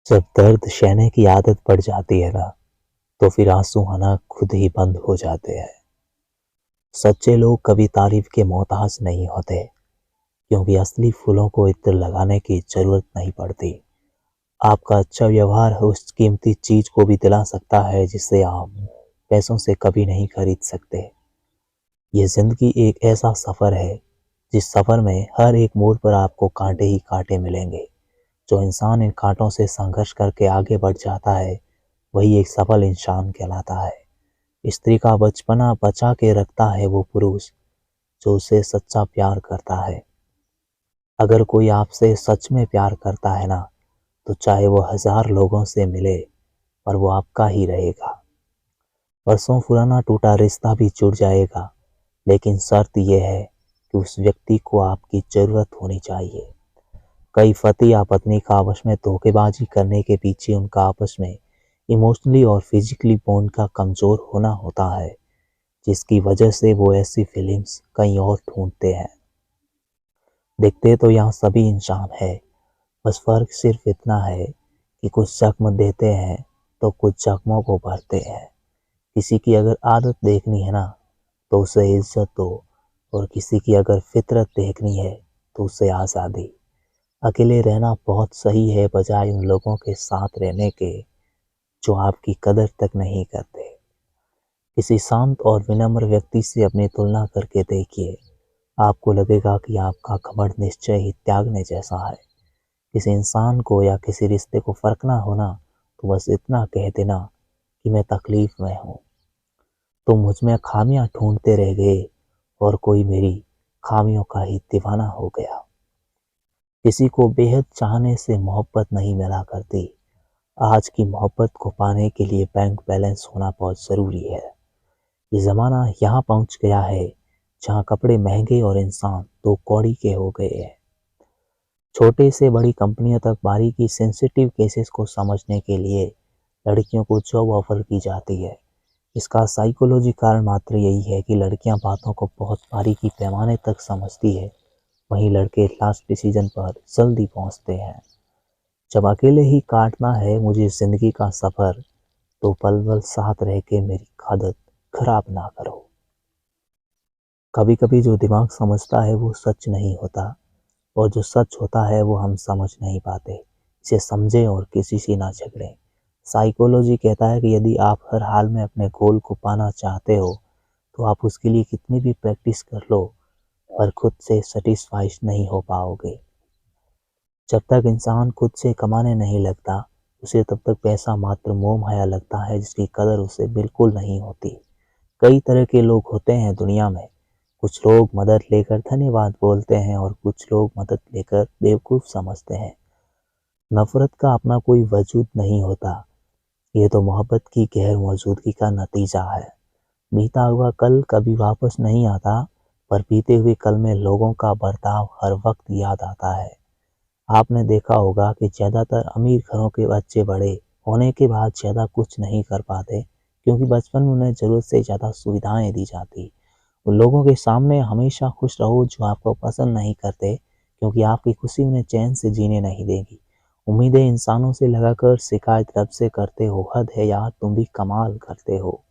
जब दर्द सहने की आदत पड़ जाती है ना, तो फिर आंसू आना खुद ही बंद हो जाते हैं। सच्चे लोग कभी तारीफ के मोहताज नहीं होते, क्योंकि असली फूलों को इत्र लगाने की जरूरत नहीं पड़ती। आपका अच्छा व्यवहार उस कीमती चीज को भी दिला सकता है जिसे आप पैसों से कभी नहीं खरीद सकते। ये जिंदगी एक ऐसा सफर है, जिस सफर में हर एक मोड़ पर आपको कांटे ही कांटे मिलेंगे। जो इंसान इन कांटों से संघर्ष करके आगे बढ़ जाता है, वही एक सफल इंसान कहलाता है। स्त्री का बचपना बचा के रखता है वो पुरुष, जो उसे सच्चा प्यार करता है। अगर कोई आपसे सच में प्यार करता है ना, तो चाहे वो 1000 लोगों से मिले, पर वो आपका ही रहेगा। बरसों पुराना टूटा रिश्ता भी जुड़ जाएगा, लेकिन शर्त यह है कि उस व्यक्ति को आपकी जरूरत होनी चाहिए। कई पति या पत्नी का आपस में धोखेबाजी करने के पीछे उनका आपस में इमोशनली और फिजिकली बॉन्ड का कमजोर होना होता है, जिसकी वजह से वो ऐसी फीलिंग्स कहीं और ढूंढते हैं। दिखते तो यहाँ सभी इंसान है, बस फर्क सिर्फ इतना है कि कुछ जख्म देते हैं तो कुछ जख्मों को भरते हैं। किसी की अगर आदत देखनी है ना, तो उसे इज्जत दो, और किसी की अगर फितरत देखनी है तो उसे आज़ादी। अकेले रहना बहुत सही है, बजाय उन लोगों के साथ रहने के जो आपकी कदर तक नहीं करते। किसी शांत और विनम्र व्यक्ति से अपनी तुलना करके देखिए, आपको लगेगा कि आपका घमंड निश्चय ही त्यागने जैसा है। किसी इंसान को या किसी रिश्ते को फर्क ना होना, तो बस इतना कह देना कि मैं तकलीफ में हूँ। तुम मुझ में खामियां ढूंढते रह गए, और कोई मेरी खामियों का ही दीवाना हो गया। किसी को बेहद चाहने से मोहब्बत नहीं मिला करती। आज की मोहब्बत को पाने के लिए बैंक बैलेंस होना बहुत ज़रूरी है। ये ज़माना यहाँ पहुँच गया है, जहाँ कपड़े महंगे और इंसान दो कौड़ी के हो गए हैं। छोटे से बड़ी कंपनियों तक बारीकी सेंसिटिव केसेस को समझने के लिए लड़कियों को जॉब ऑफर की जाती है। इसका साइकोलॉजी कारण मात्र यही है कि लड़कियां बातों को बहुत बारीकी पैमाने तक समझती है, वहीं लड़के लास्ट डिसीजन पर जल्दी पहुंचते हैं। जब अकेले ही काटना है मुझे जिंदगी का सफर, तो पल पल साथ रह के मेरी आदत खराब ना करो। कभी कभी जो दिमाग समझता है वो सच नहीं होता, और जो सच होता है वो हम समझ नहीं पाते। इसे समझें और किसी से ना झगड़ें। साइकोलॉजी कहता है कि यदि आप हर हाल में अपने गोल को पाना चाहते हो, तो आप उसके लिए कितनी भी प्रैक्टिस कर लो, पर खुद से सेटिस्फाइड नहीं हो पाओगे। जब तक इंसान खुद से कमाने नहीं लगता, उसे तब तक पैसा मात्र मोह माया लगता है, जिसकी कदर उसे बिल्कुल नहीं होती। कई तरह के लोग होते हैं दुनिया में। कुछ लोग मदद लेकर धन्यवाद बोलते हैं, और कुछ लोग मदद लेकर बेवकूफ़ समझते हैं। नफरत का अपना कोई वजूद नहीं होता, ये तो मोहब्बत की गैर मौजूदगी का नतीजा है। बीता हुआ कल कभी वापस नहीं आता, पर बीते हुए कल में लोगों का बर्ताव हर वक्त याद आता है। आपने देखा होगा कि ज़्यादातर अमीर घरों के बच्चे बड़े होने के बाद ज़्यादा कुछ नहीं कर पाते, क्योंकि बचपन में उन्हें ज़रूरत से ज़्यादा सुविधाएं दी जाती। उन लोगों के सामने हमेशा खुश रहो जो आपको पसंद नहीं करते, क्योंकि आपकी खुशी उन्हें चैन से जीने नहीं देगी। उम्मीदें इंसानों से लगाकर शिकायत रब से करते हो, हद है यार, तुम भी कमाल करते हो।